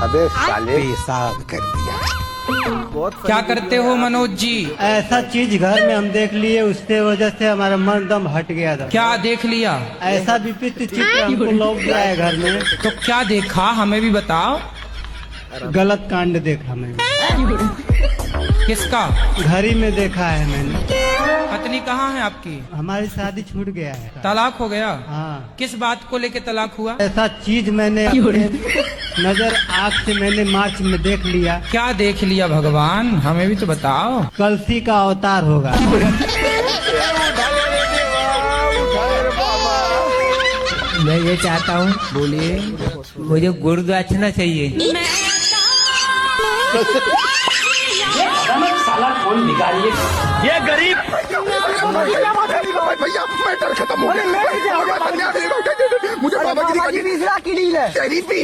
अबे साले पेशाब कर दिया। क्या करते हो मनोज जी? ऐसा चीज घर में हम देख लिए, उसके वजह से हमारा मन दम हट गया था। क्या देख लिया? ऐसा विचित्र चित्र हमको लौट गया है घर में। तो क्या देखा, हमें भी बताओ। गलत कांड देखा मैंने, किसका? घड़ी में देखा है मैंने। पत्नी कहाँ है आपकी? हमारी शादी छूट गया है। तलाक हो गया? हाँ, किस बात को लेके तलाक हुआ? ऐसा चीज मैंने अपने नजर आँख से मैंने मार्च में देख लिया। क्या देख लिया भगवान, हमें भी तो बताओ। कलसी का अवतार होगा। मैं ये चाहता हूँ, बोलिए, मुझे गुरुदक्षिणा चाहिए। साला कौन निकालिए ये गरीब। भैया मैटर खत्म हो गया। मुझे बाबा की ली है। तेरी भी